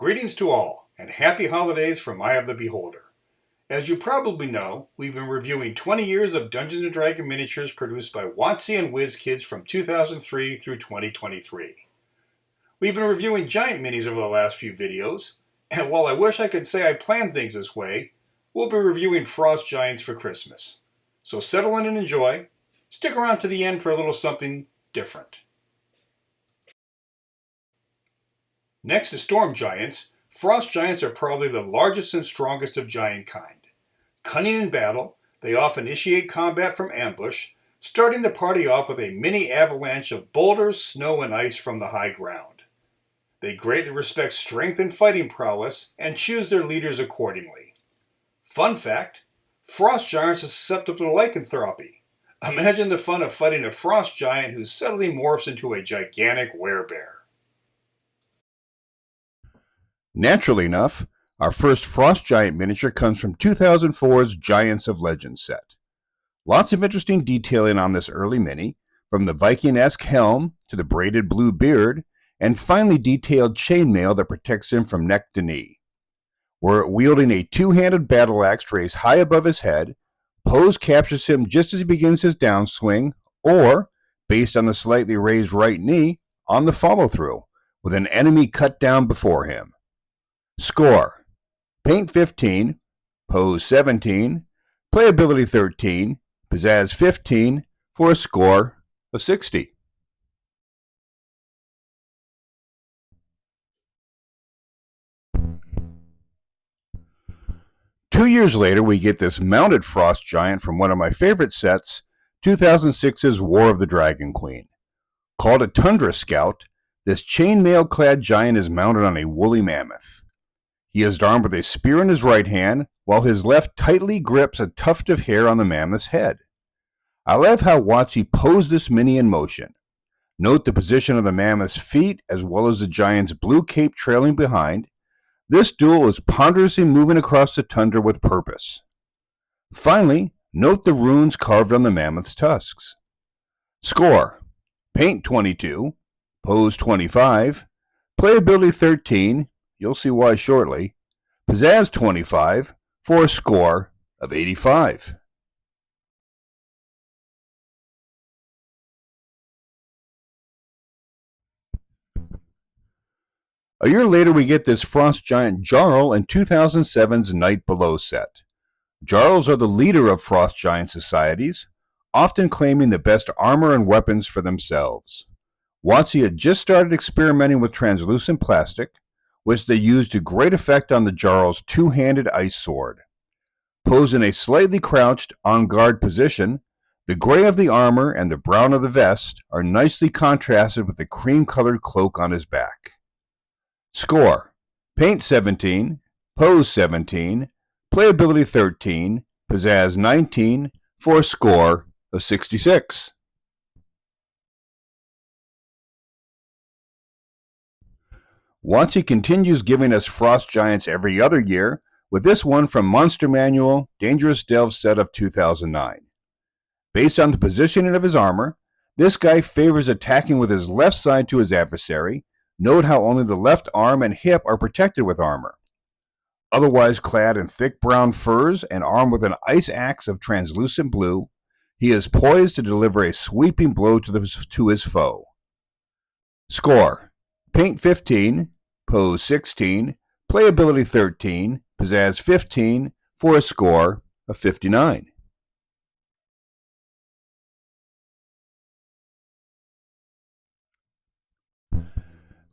Greetings to all, and happy holidays from Eye of the Beholder. As you probably know, we've been reviewing 20 years of Dungeons & Dragons miniatures produced by WOTC and WizKids from 2003 through 2023. We've been reviewing giant minis over the last few videos, and while I wish I could say I planned things this way, we'll be reviewing Frost Giants for Christmas. So settle in and enjoy. Stick around to the end for a little something different. Next to Storm Giants, Frost Giants are probably the largest and strongest of giant kind. Cunning in battle, they often initiate combat from ambush, starting the party off with a mini avalanche of boulders, snow, and ice from the high ground. They greatly respect strength and fighting prowess and choose their leaders accordingly. Fun fact, Frost Giants are susceptible to lycanthropy. Imagine the fun of fighting a Frost Giant who suddenly morphs into a gigantic werebear. Naturally enough, our first Frost Giant miniature comes from 2004's Giants of Legend set. Lots of interesting detailing on this early mini, from the Viking-esque helm to the braided blue beard, and finely detailed chainmail that protects him from neck to knee. We're wielding a two-handed battle axe raised high above his head. Pose captures him just as he begins his downswing, or, based on the slightly raised right knee, on the follow-through, with an enemy cut down before him. Score: Paint 15, Pose 17, Playability 13, Pizzazz 15, for a score of 60. Two years later, we get this mounted Frost Giant from one of my favorite sets, 2006's War of the Dragon Queen. Called a Tundra Scout, this chainmail-clad giant is mounted on a woolly mammoth. He is armed with a spear in his right hand, while his left tightly grips a tuft of hair on the mammoth's head. I love how WotC posed this mini in motion. Note the position of the mammoth's feet, as well as the giant's blue cape trailing behind. This duel is ponderously moving across the tundra with purpose. Finally, note the runes carved on the mammoth's tusks. Score: Paint 22, Pose 25, Playability 13, you'll see why shortly, Pizzazz 25, for a score of 85. A year later, we get this Frost Giant Jarl in 2007's Night Below set. Jarls are the leader of Frost Giant societies, often claiming the best armor and weapons for themselves. WotC had just started experimenting with translucent plastic, which they used to great effect on the Jarl's two-handed ice sword. Posed in a slightly crouched, on-guard position, the gray of the armor and the brown of the vest are nicely contrasted with the cream-colored cloak on his back. Score: Paint 17, Pose 17, Playability 13, Pizzazz 19, for a score of 66. WotC continues giving us Frost Giants every other year, with this one from Monster Manual Dangerous Delve set of 2009. Based on the positioning of his armor, this guy favors attacking with his left side to his adversary. Note how only the left arm and hip are protected with armor. Otherwise clad in thick brown furs and armed with an ice axe of translucent blue, he is poised to deliver a sweeping blow to his foe. Score: Paint 15, Pose 16, Playability 13, Pizzazz 15, for a score of 59.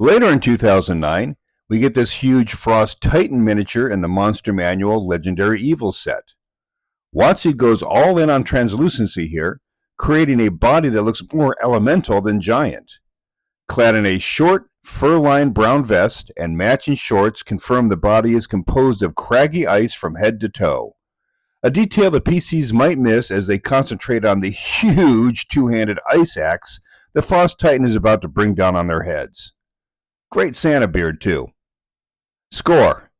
Later in 2009, we get this huge Frost Titan miniature in the Monster Manual Legendary Evil set. WotC goes all in on translucency here, creating a body that looks more elemental than giant. Clad in a short, fur-lined brown vest and matching shorts confirm the body is composed of craggy ice from head to toe. A detail the PCs might miss as they concentrate on the huge two-handed ice axe the Frost Titan is about to bring down on their heads. Great Santa beard, too. Score: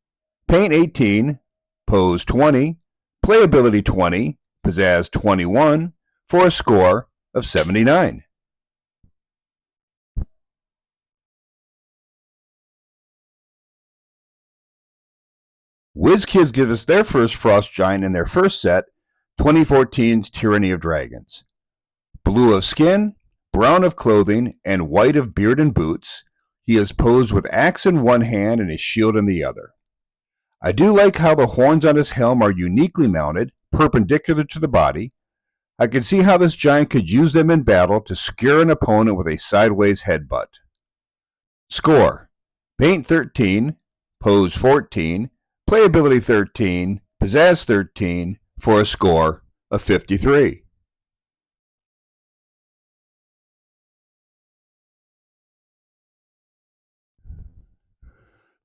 Paint 18, Pose 20, Playability 20, Pizzazz 21, for a score of 79. WizKids gives us their first Frost Giant in their first set, 2014's Tyranny of Dragons. Blue of skin, brown of clothing, and white of beard and boots, he is posed with axe in one hand and a shield in the other. I do like how the horns on his helm are uniquely mounted, perpendicular to the body. I can see how this giant could use them in battle to scare an opponent with a sideways headbutt. Score: Paint 13, Pose 14, Playability 13, Pizzazz 13, for a score of 53.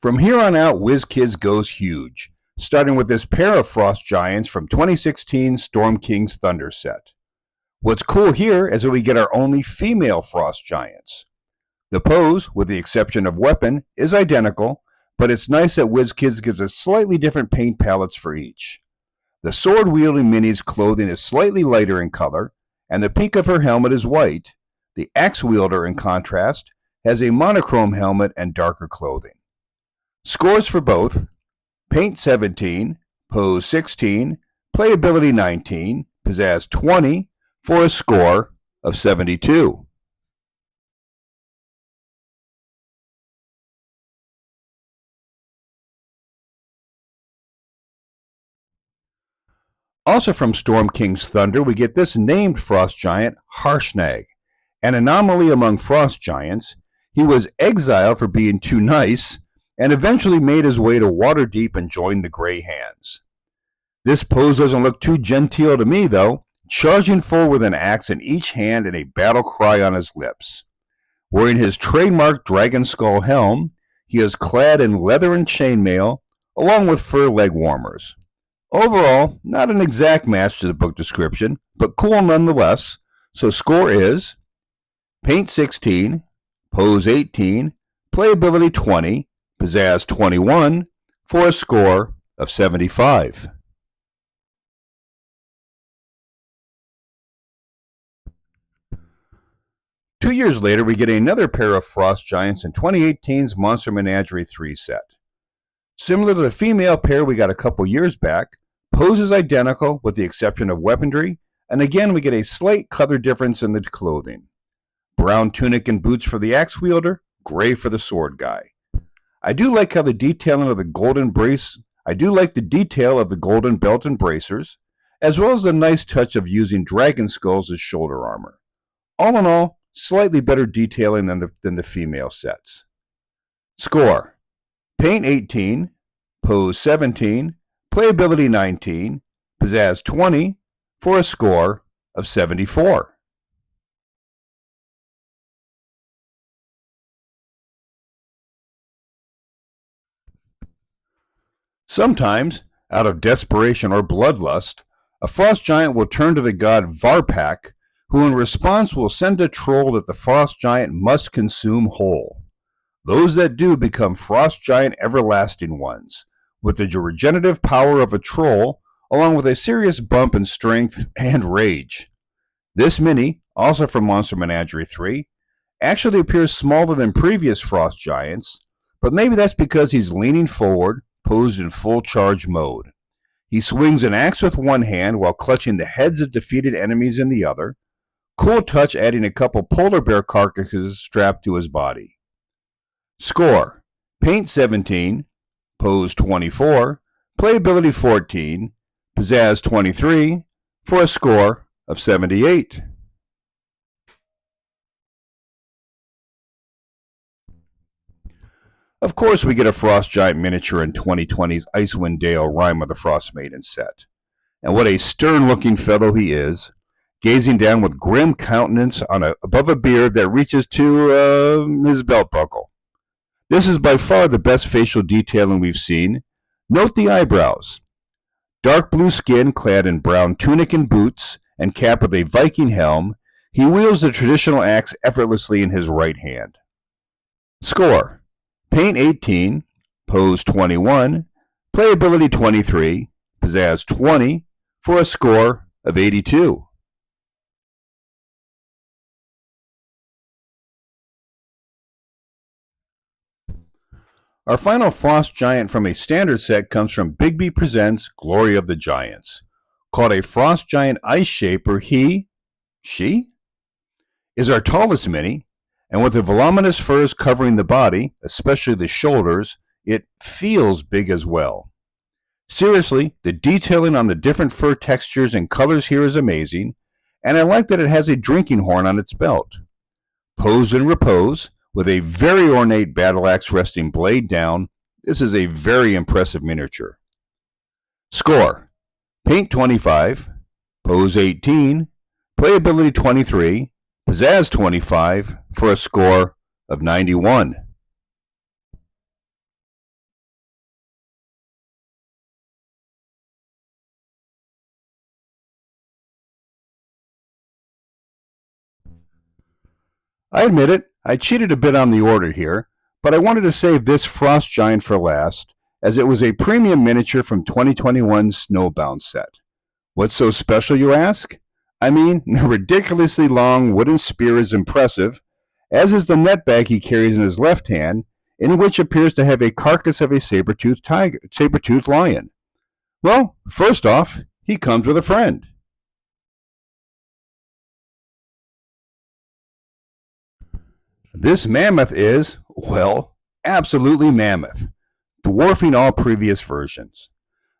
From here on out, WizKids goes huge, starting with this pair of Frost Giants from 2016 Storm King's Thunder set. What's cool here is that we get our only female Frost Giants. The pose, with the exception of weapon, is identical, but it's nice that WizKids gives us slightly different paint palettes for each. The sword-wielding Minnie's clothing is slightly lighter in color, and the peak of her helmet is white. The axe wielder, in contrast, has a monochrome helmet and darker clothing. Scores for both: Paint 17, Pose 16, Playability 19, Pizzazz 20, for a score of 72. Also from Storm King's Thunder, we get this named Frost Giant, Harshnag. An anomaly among Frost Giants, he was exiled for being too nice, and eventually made his way to Waterdeep and joined the Grey Hands. This pose doesn't look too genteel to me, though, charging forward with an axe in each hand and a battle cry on his lips. Wearing his trademark dragon skull helm, he is clad in leather and chainmail, along with fur leg warmers. Overall, not an exact match to the book description, but cool nonetheless, so score is: Paint 16, Pose 18, Playability 20, Pizzazz 21, for a score of 75. Two years later, we get another pair of Frost Giants in 2018's Monster Menagerie 3 set. Similar to the female pair we got a couple years back, pose is identical with the exception of weaponry, and again we get a slight color difference in the clothing. Brown tunic and boots for the axe wielder, gray for the sword guy. I do like the detail of the golden belt and bracers, as well as the nice touch of using dragon skulls as shoulder armor. All in all, slightly better detailing than the female sets. Score: Paint 18, Pose 17, Playability 19, Pizzazz 20, for a score of 74. Sometimes, out of desperation or bloodlust, a Frost Giant will turn to the god Varpak, who in response will send a troll that the Frost Giant must consume whole. Those that do become Frost Giant everlasting ones, with the regenerative power of a troll, along with a serious bump in strength and rage. This mini, also from Monster Menagerie 3, actually appears smaller than previous Frost Giants, but maybe that's because he's leaning forward, posed in full charge mode. He swings an axe with one hand while clutching the heads of defeated enemies in the other. Cool touch, adding a couple polar bear carcasses strapped to his body. Score: Paint 17, Pose 24, Playability 14, Pizzazz 23, for a score of 78. Of course, we get a Frost Giant miniature in 2020's Icewind Dale Rime of the Frost Maiden set. And what a stern-looking fellow he is, gazing down with grim countenance above a beard that reaches to his belt buckle. This is by far the best facial detailing we've seen. Note the eyebrows. Dark blue skin clad in brown tunic and boots, and capped with a Viking helm, he wields the traditional axe effortlessly in his right hand. Score: Paint 18, Pose 21, Playability 23, Pizzazz 20, for a score of 82. Our final frost giant from a standard set comes from Bigby Presents Glory of the Giants. Called a frost giant ice shaper, she is our tallest mini, and with the voluminous furs covering the body, especially the shoulders, it feels big as well. Seriously, the detailing on the different fur textures and colors here is amazing, and I like that it has a drinking horn on its belt. Pose and repose, with a very ornate battle axe resting blade down, this is a very impressive miniature. Score: Paint 25, Pose 18, Playability 23, Pizzazz 25, for a score of 91. I admit it, I cheated a bit on the order here, but I wanted to save this frost giant for last, as it was a premium miniature from 2021's Snowbound set. What's so special, you ask? I mean, the ridiculously long wooden spear is impressive, as is the net bag he carries in his left hand, in which appears to have a carcass of a saber-toothed lion. Well, first off, he comes with a friend. This mammoth is, well, absolutely mammoth, dwarfing all previous versions.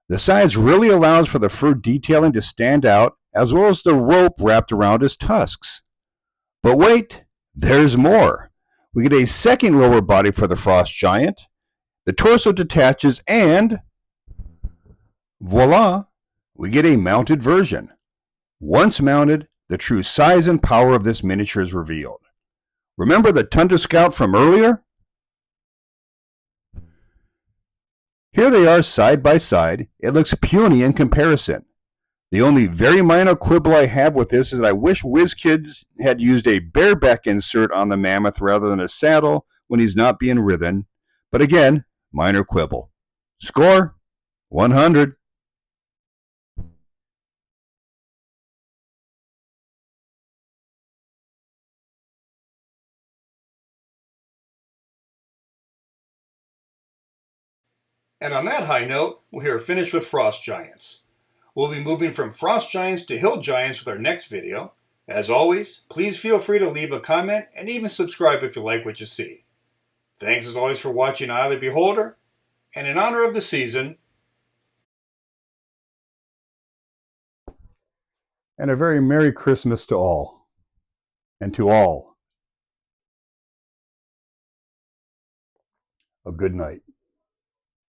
The size really allows for the fur detailing to stand out, as well as the rope wrapped around his tusks. But wait, there's more. We get a second lower body for the frost giant. The torso detaches and, voila, we get a mounted version. Once mounted, the true size and power of this miniature is revealed. Remember the Tundra Scout from earlier? Here they are side by side. It looks puny in comparison. The only very minor quibble I have with this is that I wish WizKids had used a bareback insert on the mammoth rather than a saddle when he's not being ridden. But again, minor quibble. Score: 100. And on that high note, we're finished with frost giants. We'll be moving from frost giants to hill giants with our next video. As always, please feel free to leave a comment and even subscribe if you like what you see. Thanks as always for watching Eye of the Beholder, and in honor of the season, And a very Merry Christmas to all. And to all, a good night.